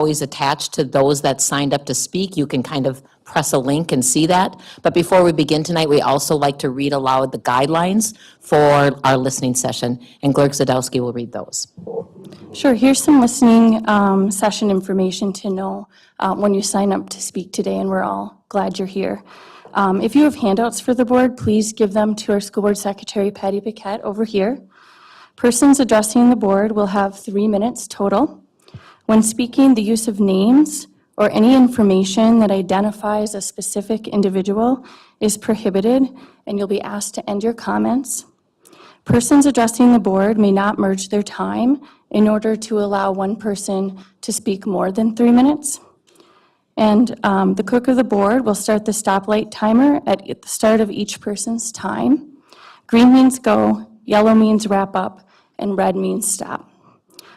always attached to those that signed up to speak. You can kind of press a link and see that. But before we begin tonight, we also like to read aloud the guidelines for our listening session, and Clerk Zadowski will read those. Sure. Here's some listening session information to know when you sign up to speak today, and we're all glad you're here. If you have handouts for the board, please give them to our School Board Secretary, Patty Paquette, over here. Persons addressing the board will have 3 minutes total. When speaking, the use of names or any information that identifies a specific individual is prohibited, and you'll be asked to end your comments. Persons addressing the board may not merge their time in order to allow one person to speak more than 3 minutes. And the clerk of the board will start the stoplight timer at the start of each person's time. Green means go, yellow means wrap up, and red means stop.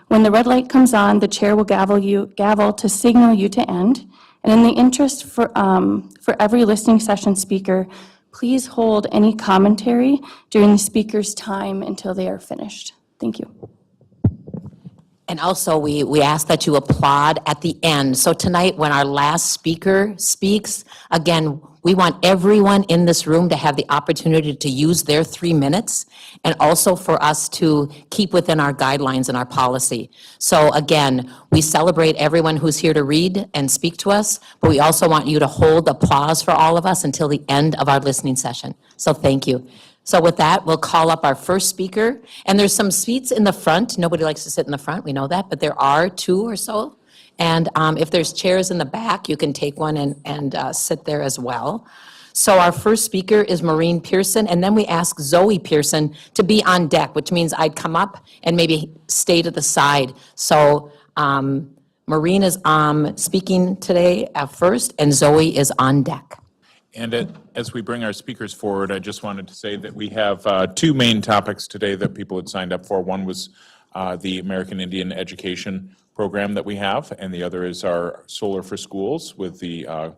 When the red light comes on, the chair will gavel to signal you to end. And in the interest for every listening session speaker, please hold any commentary during the speaker's time until they are finished. Thank you. And also, we ask that you applaud at the end. So tonight, when our last speaker speaks, again, we want everyone in this room to have the opportunity to use their 3 minutes, and also for us to keep within our guidelines and our policy. So again, we celebrate everyone who's here to read and speak to us, but we also want you to hold applause for all of us until the end of our listening session. So thank you. So with that, we'll call up our first speaker. And there's some seats in the front. Nobody likes to sit in the front, we know that, but there are 2 or so. And if there's chairs in the back, you can take one and sit there as well. So our first speaker is Maureen Pearson, and then we ask Zoe Pearson to be on deck, which means I'd come up and maybe stay to the side. So Maureen is speaking today at first, and Zoe is on deck. And as we bring our speakers forward, I just wanted to say that we have 2 main topics today that people had signed up for. One was the American Indian Education Program that we have, and the other is our Solar for Schools with the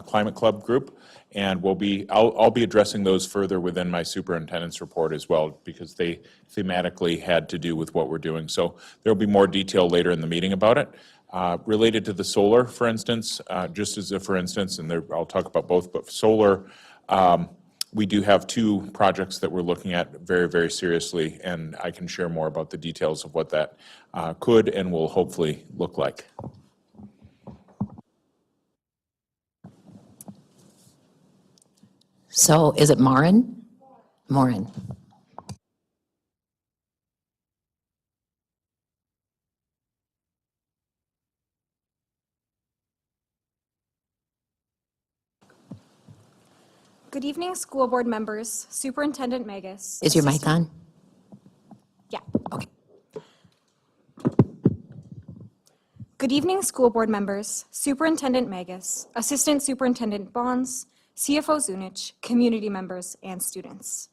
Climate Club group. And I'll be addressing those further within my superintendent's report as well, because they thematically had to do with what we're doing. So there'll be more detail later in the meeting about it. Related to the solar, for instance, just as a for instance, and I'll talk about both, but solar, we do have 2 projects that we're looking at very, very seriously, and I can share more about the details of what that could and will hopefully look like. So is it Maureen? Maureen. Good evening, school board members, Superintendent Magus. Is your mic on? Yeah. Okay. Good evening, school board members, Superintendent Magus, Assistant Superintendent Bonds, CFO Zunich, community members, and students.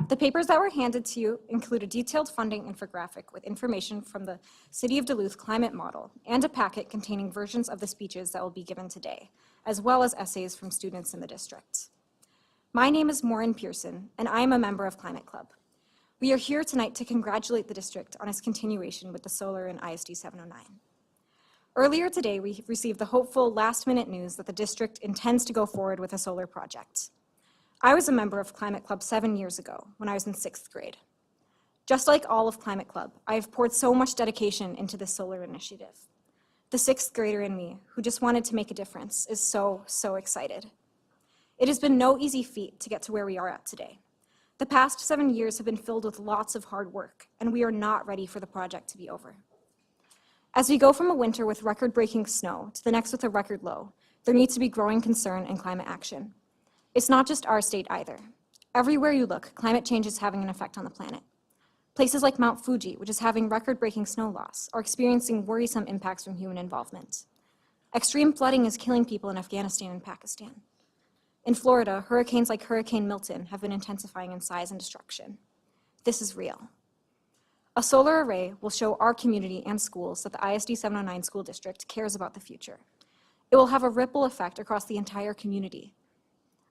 The papers that were handed to you include a detailed funding infographic with information from the City of Duluth climate model and a packet containing versions of the speeches that will be given today, as well as essays from students in the district. My name is Maureen Pearson, and I am a member of Climate Club. We are here tonight to congratulate the district on its continuation with the solar in ISD 709. Earlier today, we received the hopeful last-minute news that the district intends to go forward with a solar project. I was a member of Climate Club 7 years ago when I was in 6th grade. Just like all of Climate Club, I have poured so much dedication into this solar initiative. The 6th grader in me, who just wanted to make a difference, is so excited. It has been no easy feat to get to where we are at today. The past 7 years have been filled with lots of hard work, and we are not ready for the project to be over. As we go from a winter with record-breaking snow to the next with a record low, there needs to be growing concern and climate action. It's not just our state either. Everywhere you look, climate change is having an effect on the planet. Places like Mount Fuji, which is having record-breaking snow loss, are experiencing worrisome impacts from human involvement. Extreme flooding is killing people in Afghanistan and Pakistan. In Florida, hurricanes like Hurricane Milton have been intensifying in size and destruction. This is real. A solar array will show our community and schools that the ISD 709 school district cares about the future. It will have a ripple effect across the entire community.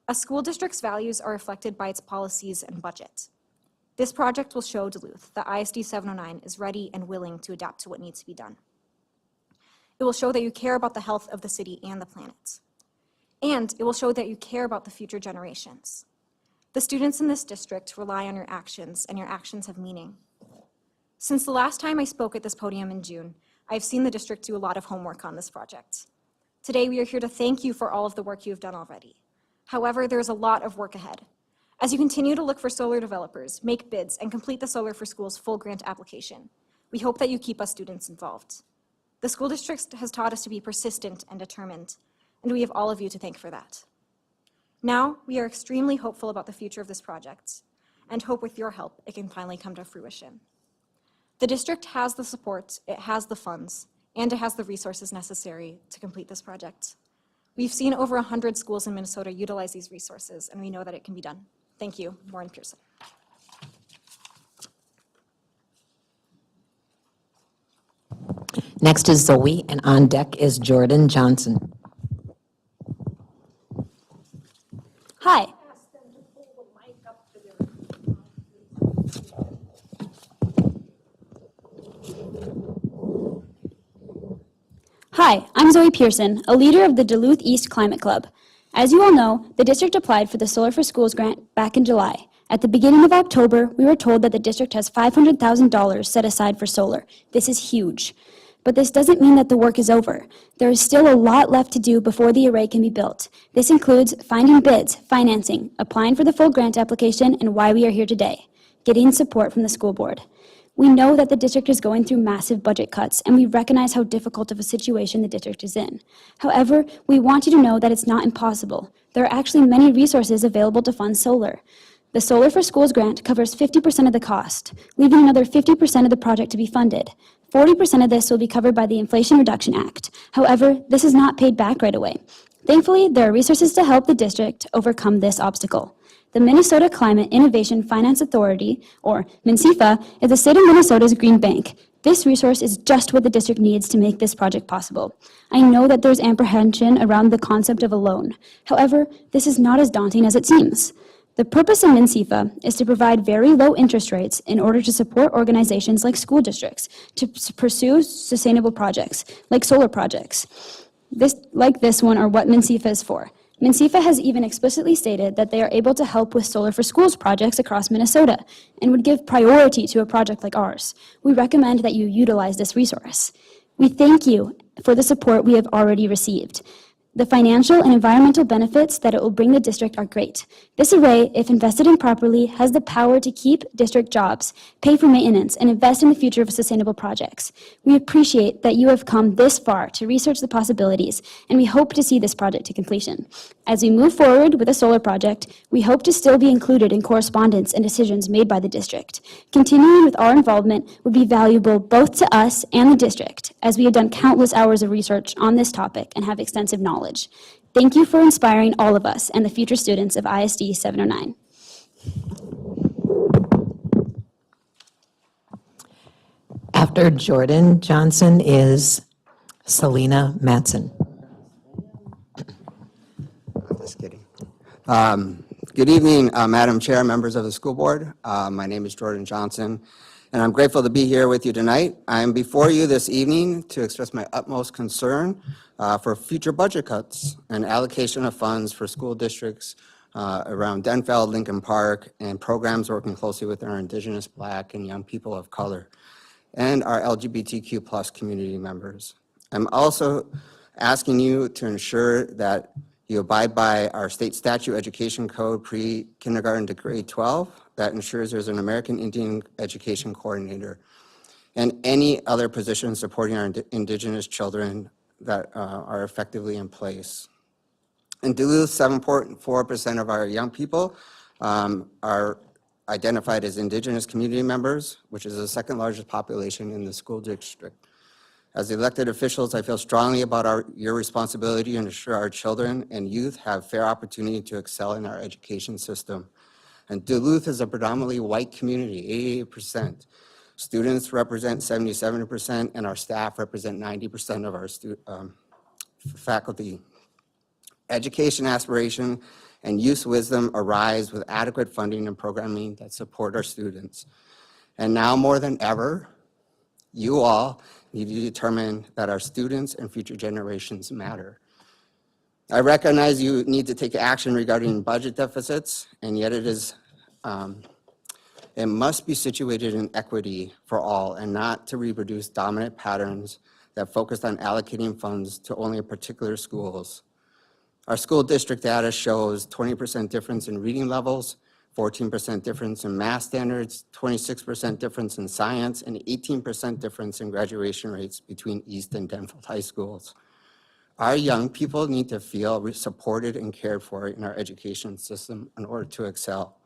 A school district's values are reflected by its policies and budget. This project will show Duluth that ISD 709 is ready and willing to adapt to what needs to be done. It will show that you care about the health of the city and the planet. And it will show that you care about the future generations. The students in this district rely on your actions, and your actions have meaning. Since the last time I spoke at this podium in June, I've seen the district do a lot of homework on this project. Today, we are here to thank you for all of the work you have done already. However, there is a lot of work ahead. As you continue to look for solar developers, make bids, and complete the Solar for Schools full grant application, we hope that you keep us students involved. The school district has taught us to be persistent and determined, and we have all of you to thank for that. Now, we are extremely hopeful about the future of this project, and hope with your help it can finally come to fruition. The district has the support, it has the funds, and it has the resources necessary to complete this project. We've seen over 100 schools in Minnesota utilize these resources, and we know that it can be done. Thank you, Warren Pearson. Next is Zoe, and on deck is Jordan Johnson. Hi. Hi, I'm Zoe Pearson, a leader of the Duluth East Climate Club. As you all know, the district applied for the Solar for Schools grant back in July. At the beginning of October, we were told that the district has $500,000 set aside for solar. This is huge. But this doesn't mean that the work is over. There is still a lot left to do before the array can be built. This includes finding bids, financing, applying for the full grant application, and why we are here today, getting support from the school board. We know that the district is going through massive budget cuts, and we recognize how difficult of a situation the district is in. However, we want you to know that it's not impossible. There are actually many resources available to fund solar. The Solar for Schools grant covers 50% of the cost, leaving another 50% of the project to be funded. 40% of this will be covered by the Inflation Reduction Act. However, this is not paid back right away. Thankfully, there are resources to help the district overcome this obstacle. The Minnesota Climate Innovation Finance Authority, or MNCIFA, is the state of Minnesota's green bank. This resource is just what the district needs to make this project possible. I know that there's apprehension around the concept of a loan. However, this is not as daunting as it seems. The purpose of MNCIFA is to provide very low interest rates in order to support organizations like school districts to pursue sustainable projects, like solar projects. This one are what MNCIFA is for. MNCIFA has even explicitly stated that they are able to help with Solar for Schools projects across Minnesota and would give priority to a project like ours. We recommend that you utilize this resource. We thank you for the support we have already received. The financial and environmental benefits that it will bring the district are great. This array, if invested in properly, has the power to keep district jobs, pay for maintenance, and invest in the future of sustainable projects. We appreciate that you have come this far to research the possibilities, and we hope to see this project to completion. As we move forward with a solar project, we hope to still be included in correspondence and decisions made by the district. Continuing with our involvement would be valuable both to us and the district, as we have done countless hours of research on this topic and have extensive knowledge. Thank you for inspiring all of us and the future students of ISD 709. After Jordan Johnson is Selena Matson. Just kidding. Good evening, Madam Chair, members of the school board. My name is Jordan Johnson, and I'm grateful to be here with you tonight. I am before you this evening to express my utmost concern for future budget cuts and allocation of funds for school districts around Denfeld, Lincoln Park, and programs working closely with our Indigenous, Black, and young people of color, and our LGBTQ+ community members. I'm also asking you to ensure that you abide by our state statute education code pre-kindergarten to grade 12 that ensures there's an American Indian education coordinator and any other positions supporting our Indigenous children that are effectively in place. In Duluth, 7.4% of our young people are identified as Indigenous community members, which is the second largest population in the school district. As elected officials, I feel strongly about your responsibility to ensure our children and youth have fair opportunity to excel in our education system. And Duluth is a predominantly white community, 88%. Students represent 77%, and our staff represent 90% of our faculty. Education aspiration and youth wisdom arise with adequate funding and programming that support our students. And now more than ever, You all need to determine that our students and future generations matter. I recognize you need to take action regarding budget deficits, and yet it must be situated in equity for all and not to reproduce dominant patterns that focus on allocating funds to only particular schools. Our school district data shows 20% difference in reading levels, 14% difference in math standards, 26% difference in science, and 18% difference in graduation rates between East and Denfeld high schools. Our young people need to feel supported and cared for in our education system in order to excel.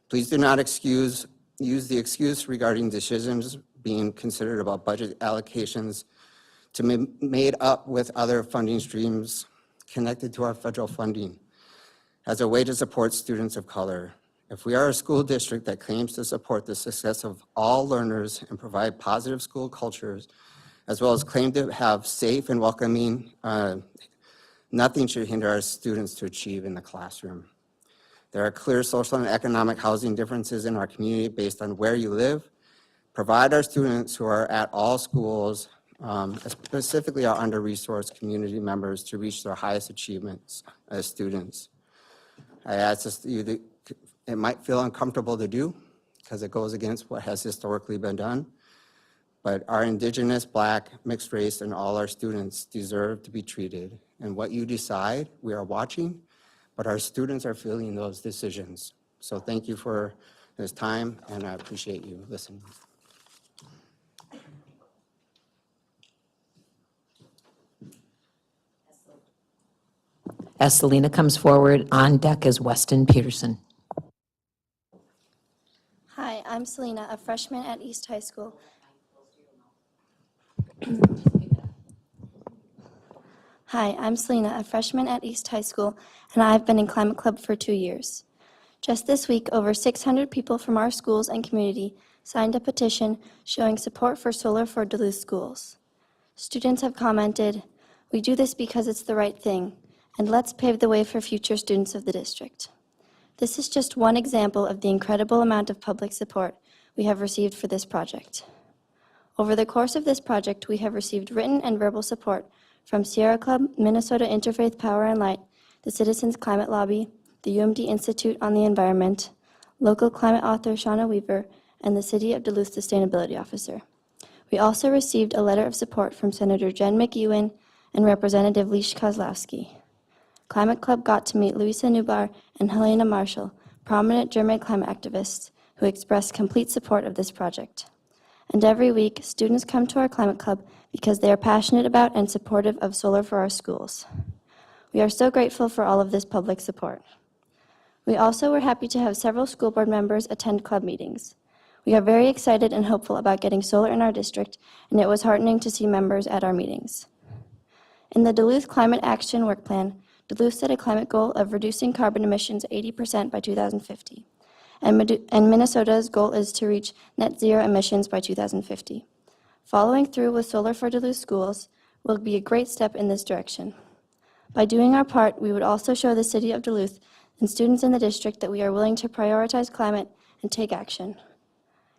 Please do not use the excuse regarding decisions being considered about budget allocations to be made up with other funding streams connected to our federal funding as a way to support students of color. If we are a school district that claims to support the success of all learners and provide positive school cultures, as well as claim to have safe and welcoming, nothing should hinder our students to achieve in the classroom. There are clear social and economic housing differences in our community based on where you live. Provide our students who are at all schools, specifically our under-resourced community members, to reach their highest achievements as students. I ask you, it might feel uncomfortable to do because it goes against what has historically been done, but our Indigenous, Black, mixed race, and all our students deserve to be treated. And what you decide, we are watching, but our students are feeling those decisions. So thank you for this time, and I appreciate you listening. As Selena comes forward, on deck is Weston Peterson. Hi, I'm Selena, a freshman at East High School. Hi, I'm Selena, a freshman at East High School, and I've been in Climate Club for 2 years. Just this week, over 600 people from our schools and community signed a petition showing support for solar for Duluth schools. Students have commented, "We do this because it's the right thing, and let's pave the way for future students of the district." This is just one example of the incredible amount of public support we have received for this project. Over the course of this project, we have received written and verbal support from Sierra Club, Minnesota Interfaith Power and Light, the Citizens Climate Lobby, the UMD Institute on the Environment, local climate author Shauna Weaver, and the City of Duluth Sustainability Officer. We also received a letter of support from Senator Jen McEwen and Representative Leish Kozlowski. Climate Club got to meet Louisa Newbar and Helena Marshall, prominent German climate activists who expressed complete support of this project. And every week, students come to our Climate Club because they are passionate about and supportive of solar for our schools. We are so grateful for all of this public support. We also were happy to have several school board members attend club meetings. We are very excited and hopeful about getting solar in our district, and it was heartening to see members at our meetings. In the Duluth Climate Action Work Plan, Duluth set a climate goal of reducing carbon emissions 80% by 2050, and Minnesota's goal is to reach net zero emissions by 2050. Following through with Solar for Duluth schools will be a great step in this direction. By doing our part, we would also show the City of Duluth and students in the district that we are willing to prioritize climate and take action.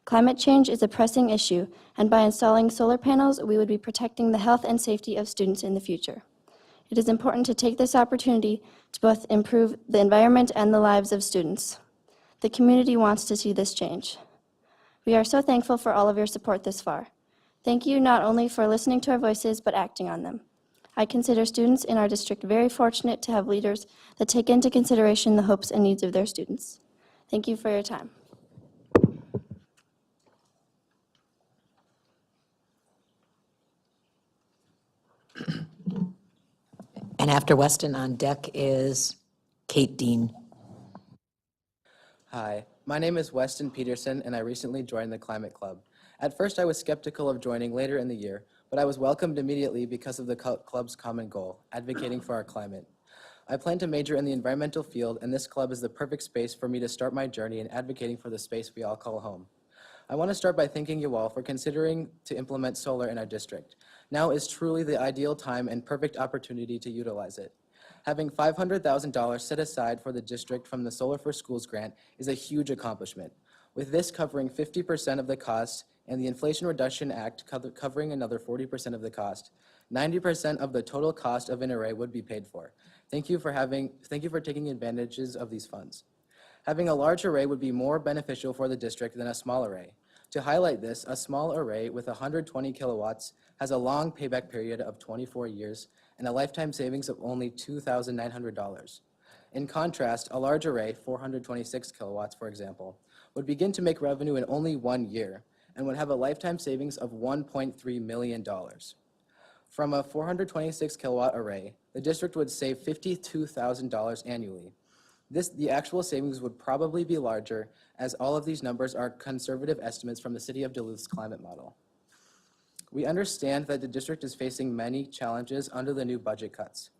Climate change is a pressing issue, and by installing solar panels, we would be protecting the health and safety of students in the future. It is important to take this opportunity to both improve the environment and the lives of students. The community wants to see this change. We are so thankful for all of your support this far. Thank you not only for listening to our voices, but acting on them. I consider students in our district very fortunate to have leaders that take into consideration the hopes and needs of their students. Thank you for your time. And after Weston, on deck is Kate Dean. Hi, my name is Weston Peterson, and I recently joined the Climate Club. At first, I was skeptical of joining later in the year, but I was welcomed immediately because of the club's common goal, advocating for our climate. I plan to major in the environmental field, and this club is the perfect space for me to start my journey in advocating for the space we all call home. I want to start by thanking you all for considering to implement solar in our district. Now is truly the ideal time and perfect opportunity to utilize it. Having $500,000 set aside for the district from the Solar for Schools grant is a huge accomplishment. With this covering 50% of the cost, and the Inflation Reduction Act covering another 40% of the cost, 90% of the total cost of an array would be paid for. Thank you for taking advantages of these funds. Having a large array would be more beneficial for the district than a small array. To highlight this, a small array with 120 kilowatts has a long payback period of 24 years and a lifetime savings of only $2,900. In contrast, a large array, 426 kilowatts for example, would begin to make revenue in only 1 year and would have a lifetime savings of $1.3 million. From a 426 kilowatt array, the district would save $52,000 annually. The actual savings would probably be larger, as all of these numbers are conservative estimates from the City of Duluth's climate model. We understand that the district is facing many challenges under the new budget cuts.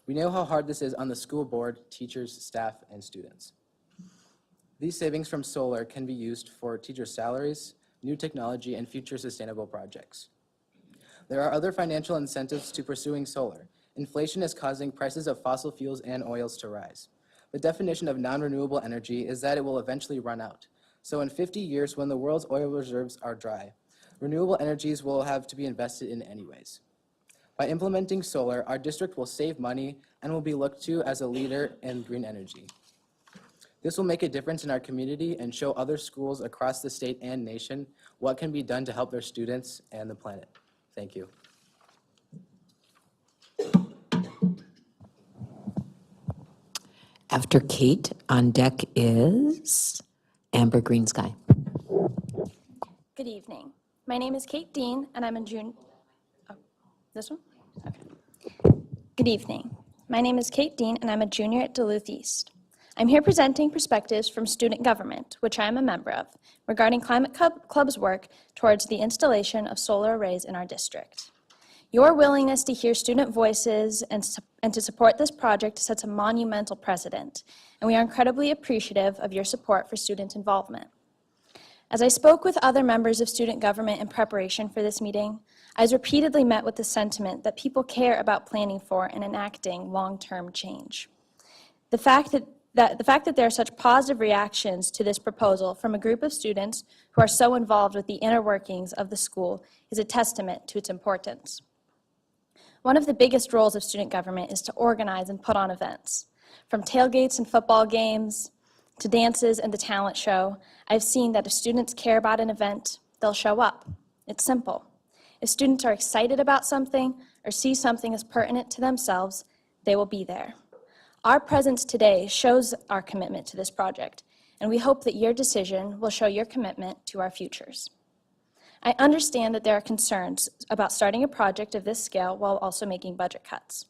We know how hard this is on the school board, teachers, staff, and students. These savings from solar can be used for teacher salaries, new technology, and future sustainable projects. There are other financial incentives to pursuing solar. Inflation is causing prices of fossil fuels and oils to rise. The definition of non-renewable energy is that it will eventually run out. So in 50 years, when the world's oil reserves are dry, renewable energies will have to be invested in anyways. By implementing solar, our district will save money and will be looked to as a leader in green energy. This will make a difference in our community and show other schools across the state and nation what can be done to help their students and the planet. Thank you. After Kate, on deck is Amber Greensky. Good evening. My name is Kate Dean, and I'm a junior. Oh, this one? Okay. Good evening. My name is Kate Dean, and I'm a junior at Duluth East. I'm here presenting perspectives from student government, which I am a member of, regarding Climate Club's work towards the installation of solar arrays in our district. Your willingness to hear student voices and to support this project sets a monumental precedent, and we are incredibly appreciative of your support for student involvement. As I spoke with other members of student government in preparation for this meeting, I was repeatedly met with the sentiment that people care about planning for and enacting long-term change. The fact that there are such positive reactions to this proposal from a group of students who are so involved with the inner workings of the school is a testament to its importance. One of the biggest roles of student government is to organize and put on events. From tailgates and football games to dances and the talent show, I've seen that if students care about an event, they'll show up. It's simple. If students are excited about something or see something as pertinent to themselves, they will be there. Our presence today shows our commitment to this project, and we hope that your decision will show your commitment to our futures. I understand that there are concerns about starting a project of this scale while also making budget cuts.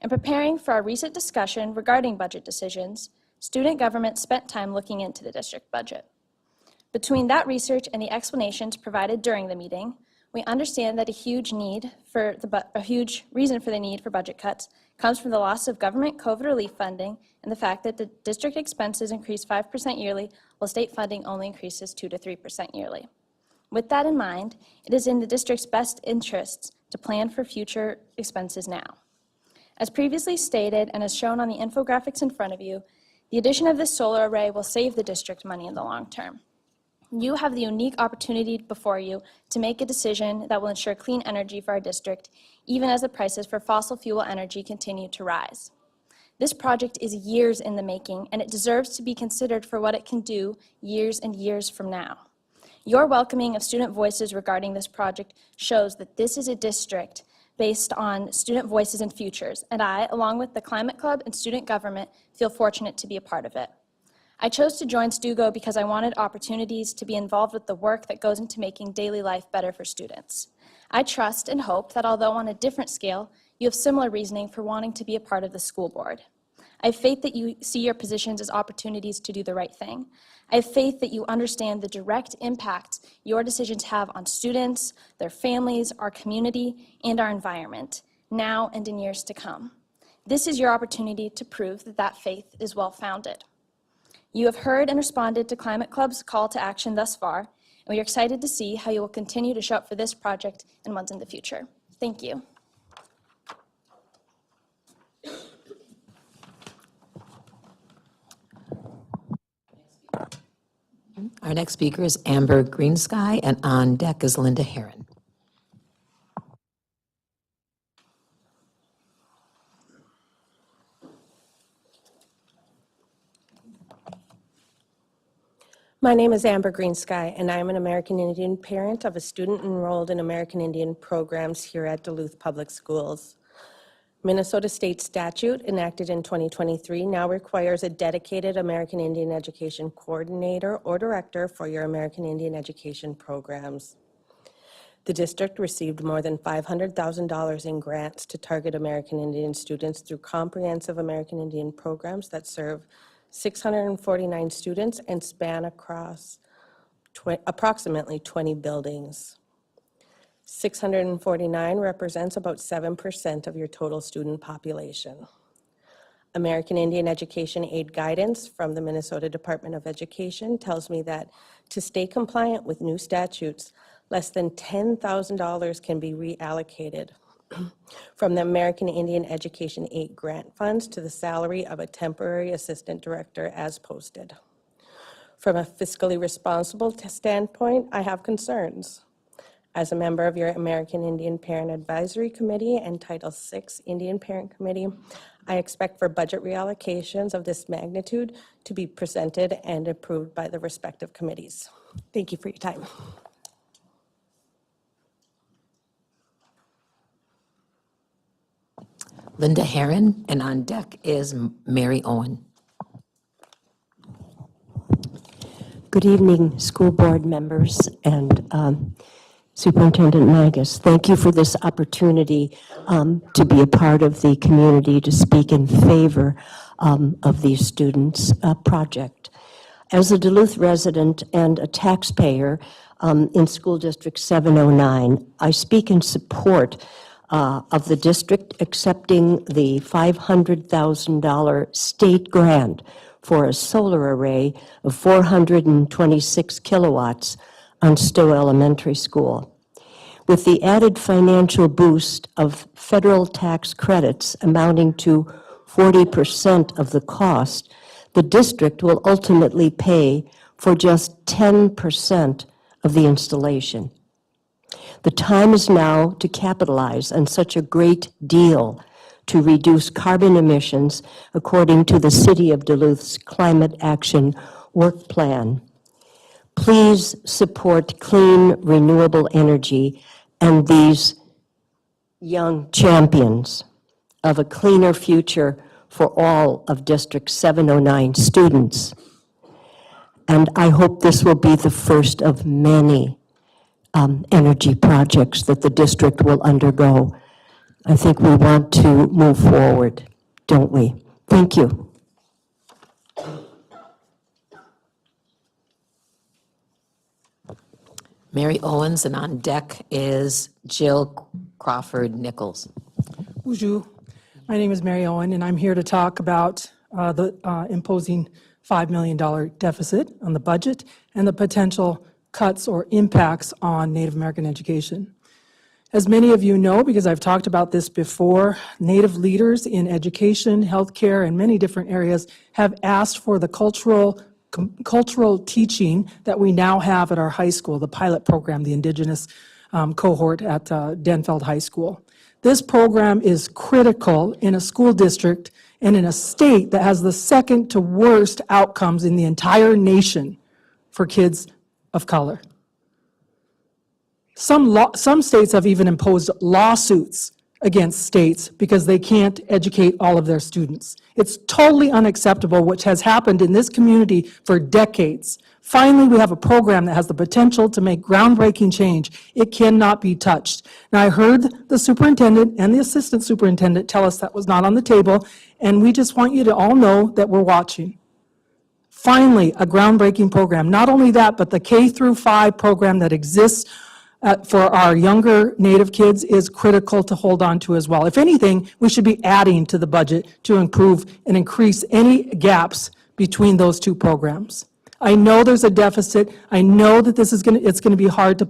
In preparing for our recent discussion regarding budget decisions, student government spent time looking into the district budget. Between that research and the explanations provided during the meeting, we understand that a huge reason for the need for budget cuts comes from the loss of government COVID relief funding and the fact that the district expenses increase 5% yearly, while state funding only increases 2 to 3% yearly. With that in mind, it is in the district's best interests to plan for future expenses now. As previously stated and as shown on the infographics in front of you, the addition of this solar array will save the district money in the long term. You have the unique opportunity before you to make a decision that will ensure clean energy for our district, even as the prices for fossil fuel energy continue to rise. This project is years in the making, and it deserves to be considered for what it can do years and years from now. Your welcoming of student voices regarding this project shows that this is a district based on student voices and futures, and I, along with the Climate Club and student government, feel fortunate to be a part of it. I chose to join StuGo because I wanted opportunities to be involved with the work that goes into making daily life better for students. I trust and hope that although on a different scale, you have similar reasoning for wanting to be a part of the school board. I have faith that you see your positions as opportunities to do the right thing. I have faith that you understand the direct impact your decisions have on students, their families, our community, and our environment, now and in years to come. This is your opportunity to prove that that faith is well-founded. You have heard and responded to Climate Club's call to action thus far, and we are excited to see how you will continue to show up for this project and ones in the future. Thank you. Our next speaker is Amber Greensky, and on deck is Linda Herron. My name is Amber Greensky, and I am an American Indian parent of a student enrolled in American Indian programs here at Duluth Public Schools. Minnesota State statute enacted in 2023 now requires a dedicated American Indian education coordinator or director for your American Indian education programs. The district received more than $500,000 in grants to target American Indian students through comprehensive American Indian programs that serve 649 students and span across approximately 20 buildings. 649 represents about 7% of your total student population. American Indian Education Aid guidance from the Minnesota Department of Education tells me that to stay compliant with new statutes, less than $10,000 can be reallocated from the American Indian Education Aid grant funds to the salary of a temporary assistant director as posted. From a fiscally responsible standpoint, I have concerns. As a member of your American Indian Parent Advisory Committee and Title VI Indian Parent Committee, I expect for budget reallocations of this magnitude to be presented and approved by the respective committees. Thank you for your time. Linda Herron, and on deck is Mary Owen. Good evening, school board members and Superintendent Magus. Thank you for this opportunity to be a part of the community to speak in favor of these students' project. As a Duluth resident and a taxpayer in School District 709, I speak in support of the district accepting the $500,000 state grant for a solar array of 426 kilowatts on Stowe Elementary School. With the added financial boost of federal tax credits amounting to 40% of the cost, the district will ultimately pay for just 10% of the installation. The time is now to capitalize on such a great deal to reduce carbon emissions according to the City of Duluth's Climate Action Work Plan. Please support clean, renewable energy and these young champions of a cleaner future for all of District 709 students. And I hope this will be the first of many energy projects that the district will undergo. I think we want to move forward, don't we? Thank you. Mary Owens, and on deck is Jill Crawford Nichols. Bonjour. My name is Mary Owen, and I'm here to talk about the imposing $5 million deficit on the budget and the potential cuts or impacts on Native American education. As many of you know, because I've talked about this before, Native leaders in education, healthcare, and many different areas have asked for the cultural teaching that we now have at our high school, the pilot program, the Indigenous cohort at Denfeld High School. This program is critical in a school district and in a state that has the second to worst outcomes in the entire nation for kids of color. Some states have even imposed lawsuits against states because they can't educate all of their students. It's totally unacceptable, which has happened in this community for decades. Finally, we have a program that has the potential to make groundbreaking change. It cannot be touched. Now, I heard the superintendent and the assistant superintendent tell us that was not on the table, and we just want you to all know that we're watching. Finally, a groundbreaking program. Not only that, but the K-5 program that exists for our younger Native kids is critical to hold on to as well. If anything, we should be adding to the budget to improve and increase any gaps between those two programs. I know there's a deficit. I know that it's going to be hard to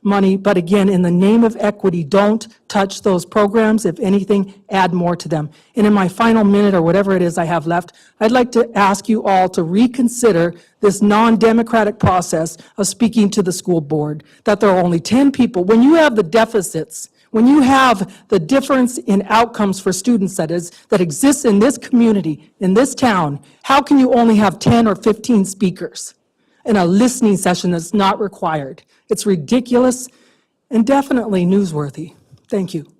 money, but again, in the name of equity, don't touch those programs. If anything, add more to them. And in my final minute, or whatever it is I have left, I'd like to ask you all to reconsider this non-democratic process of speaking to the school board, that there are only 10 people. When you have the deficits, when you have the difference in outcomes for students that exists in this community, in this town, how can you only have 10 or 15 speakers in a listening session that's not required? It's ridiculous and definitely newsworthy. Thank you.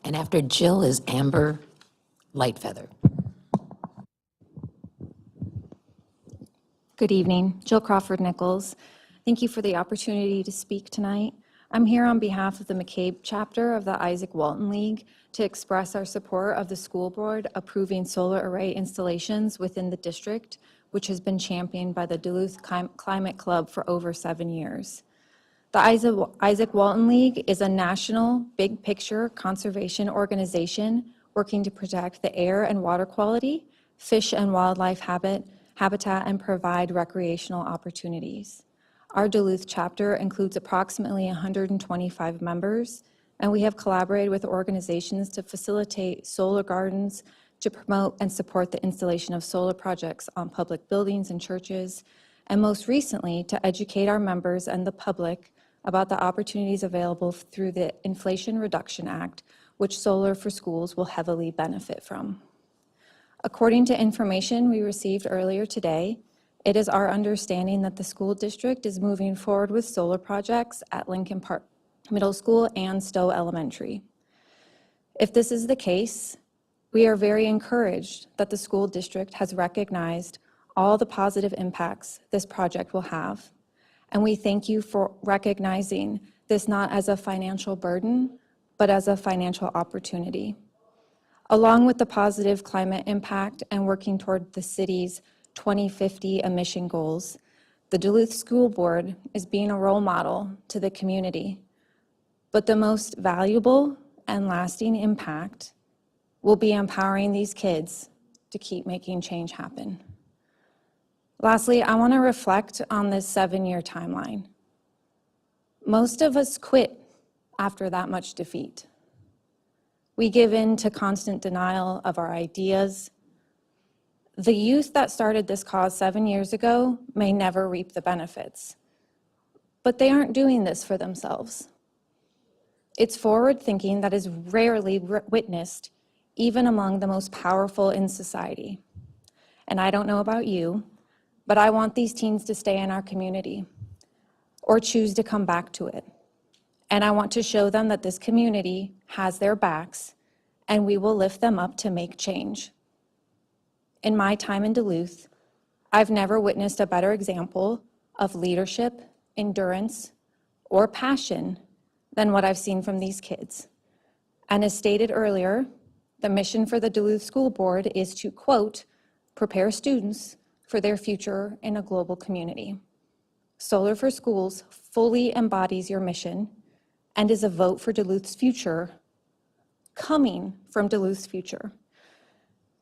And after Jill is Amber Lightfeather. Good evening. Jill Crawford Nichols. Thank you for the opportunity to speak tonight. I'm here on behalf of the McCabe chapter of the Isaac Walton League to express our support of the school board approving solar array installations within the district, which has been championed by the Duluth Climate Club for over 7 years. The Isaac Walton League is a national big picture conservation organization working to protect the air and water quality, fish and wildlife habitat, and provide recreational opportunities. Our Duluth chapter includes approximately 125 members, and we have collaborated with organizations to facilitate solar gardens, to promote and support the installation of solar projects on public buildings and churches, and most recently, to educate our members and the public about the opportunities available through the Inflation Reduction Act, which Solar for Schools will heavily benefit from. According to information we received earlier today, it is our understanding that the school district is moving forward with solar projects at Lincoln Park Middle School and Stowe Elementary. If this is the case, we are very encouraged that the school district has recognized all the positive impacts this project will have. And we thank you for recognizing this not as a financial burden, but as a financial opportunity. Along with the positive climate impact and working toward the city's 2050 emission goals, the Duluth School Board is being a role model to the community. But the most valuable and lasting impact will be empowering these kids to keep making change happen. Lastly, I want to reflect on this 7-year timeline. Most of us quit after that much defeat. We give in to constant denial of our ideas. The youth that started this cause 7 years ago may never reap the benefits, but they aren't doing this for themselves. It's forward thinking that is rarely witnessed even among the most powerful in society. And I don't know about you, but I want these teens to stay in our community or choose to come back to it. And I want to show them that this community has their backs and we will lift them up to make change. In my time in Duluth, I've never witnessed a better example of leadership, endurance, or passion than what I've seen from these kids. And as stated earlier, the mission for the Duluth School Board is to, quote, prepare students for their future in a global community. Solar for Schools fully embodies your mission and is a vote for Duluth's future, coming from Duluth's future.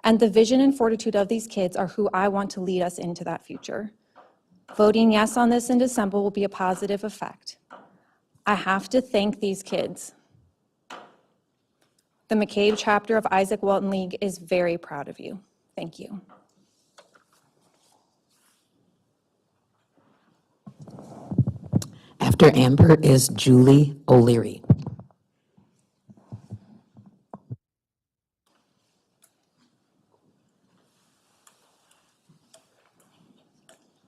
And the vision and fortitude of these kids are who I want to lead us into that future. Voting yes on this in December will be a positive effect. I have to thank these kids. The McCabe chapter of Isaac Walton League is very proud of you. Thank you. After Amber is Julie O'Leary.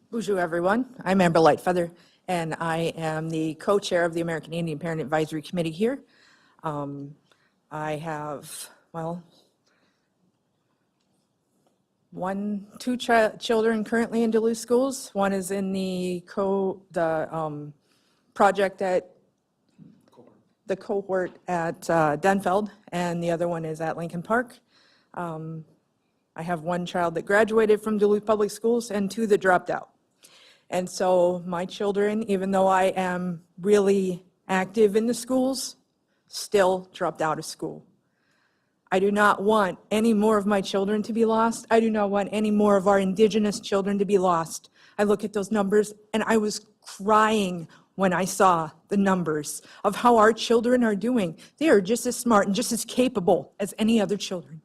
Bonjour, everyone. I'm Amber Lightfeather, and I am the co-chair of the American Indian Parent Advisory Committee here. I have, well, two children currently in Duluth schools. One is in the project at the cohort at Denfeld, and the other one is at Lincoln Park. I have one child that graduated from Duluth Public Schools and two that dropped out. And so my children, even though I am really active in the schools, still dropped out of school. I do not want any more of my children to be lost. I do not want any more of our Indigenous children to be lost. I look at those numbers and I was crying when I saw the numbers of how our children are doing. They are just as smart and just as capable as any other children.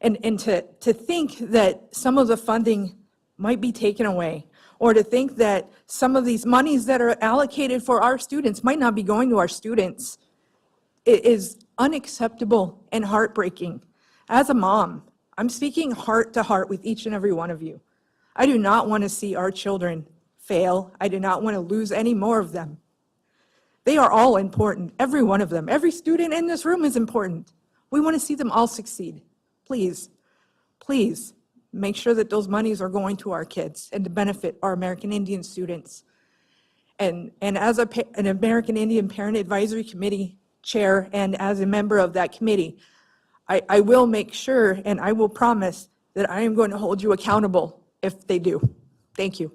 And to think that some of the funding might be taken away, or to think that some of these monies that are allocated for our students might not be going to our students, it is unacceptable and heartbreaking. As a mom, I'm speaking heart to heart with each and every one of you. I do not want to see our children fail. I do not want to lose any more of them. They are all important, every one of them. Every student in this room is important. We want to see them all succeed. Please, please make sure that those monies are going to our kids and to benefit our American Indian students. And as an American Indian Parent Advisory Committee chair and as a member of that committee, I will make sure and I will promise that I am going to hold you accountable if they do. Thank you.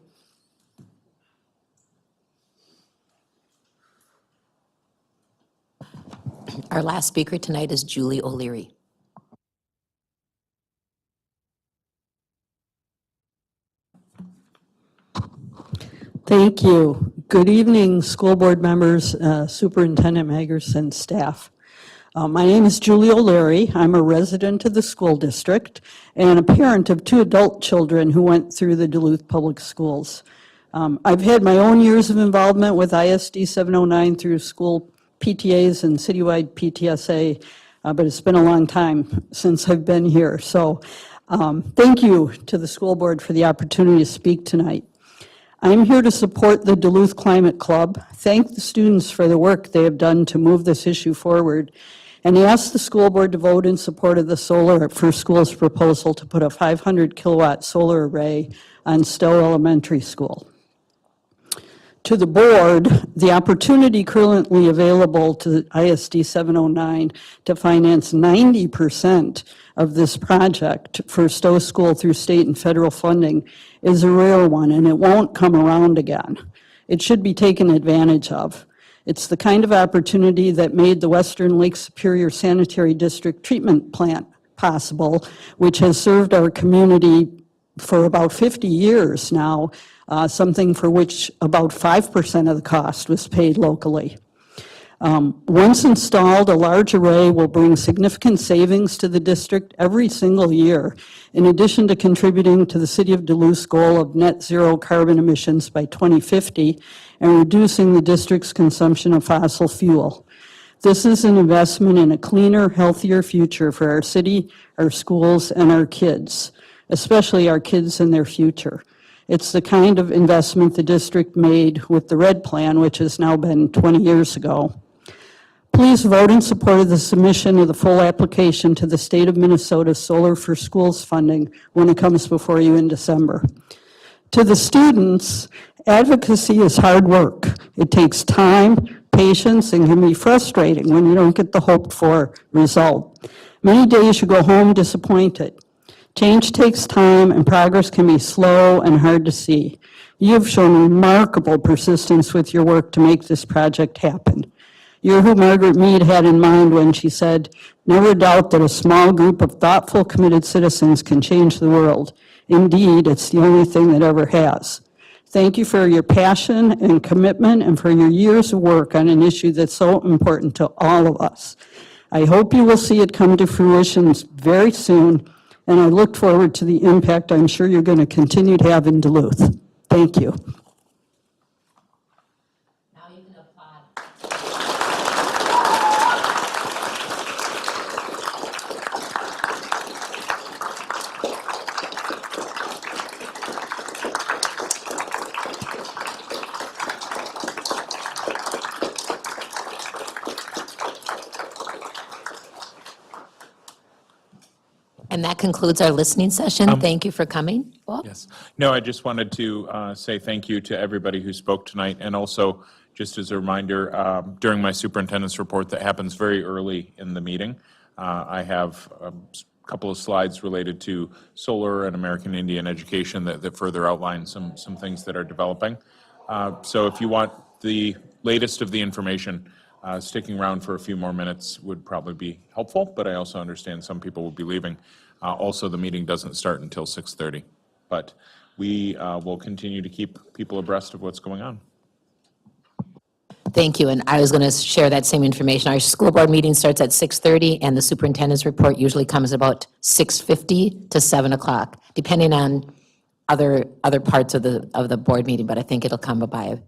Our last speaker tonight is Julie O'Leary. Thank you. Good evening, school board members, Superintendent Magers, and staff. My name is Julie O'Leary. I'm a resident of the school district and a parent of 2 adult children who went through the Duluth Public Schools. I've had my own years of involvement with ISD 709 through school PTAs and citywide PTSA, but it's been a long time since I've been here. So thank you to the school board for the opportunity to speak tonight. I'm here to support the Duluth Climate Club, thank the students for the work they have done to move this issue forward, and ask the school board to vote in support of the Solar for Schools proposal to put a 500 kilowatt solar array on Stowe Elementary School. To the board, the opportunity currently available to ISD 709 to finance 90% of this project for Stowe School through state and federal funding is a rare one, and it won't come around again. It should be taken advantage of. It's the kind of opportunity that made the Western Lake Superior Sanitary District treatment plant possible, which has served our community for about 50 years now, something for which about 5% of the cost was paid locally. Once installed, a large array will bring significant savings to the district every single year, in addition to contributing to the City of Duluth's goal of net zero carbon emissions by 2050 and reducing the district's consumption of fossil fuel. This is an investment in a cleaner, healthier future for our city, our schools, and our kids, especially our kids and their future. It's the kind of investment the district made with the RED plan, which has now been 20 years ago. Please vote in support of the submission of the full application to the State of Minnesota Solar for Schools funding when it comes before you in December. To the students, advocacy is hard work. It takes time, patience, and can be frustrating when you don't get the hoped-for result. Many days you go home disappointed. Change takes time, and progress can be slow and hard to see. You have shown remarkable persistence with your work to make this project happen. You're who Margaret Mead had in mind when she said, "Never doubt that a small group of thoughtful, committed citizens can change the world. Indeed, it's the only thing that ever has." Thank you for your passion and commitment and for your years of work on an issue that's so important to all of us. I hope you will see it come to fruition very soon, and I look forward to the impact I'm sure you're going to continue to have in Duluth. Thank you. Now you can applaud. And that concludes our listening session. Thank you for coming. Bob? Yes. No, I just wanted to say thank you to everybody who spoke tonight, and also, just as a reminder, during my superintendent's report that happens very early in the meeting, I have a couple of slides related to solar and American Indian education that further outline some things that are developing. So if you want the latest of the information, sticking around for a few more minutes would probably be helpful, but I also understand some people will be leaving. Also, the meeting doesn't start until 6:30, but we will continue to keep people abreast of what's going on. Thank you, and I was going to share that same information. Our school board meeting starts at 6:30, and the superintendent's report usually comes about 6:50 to 7 o'clock, depending on other parts of the board meeting, but I think it'll come by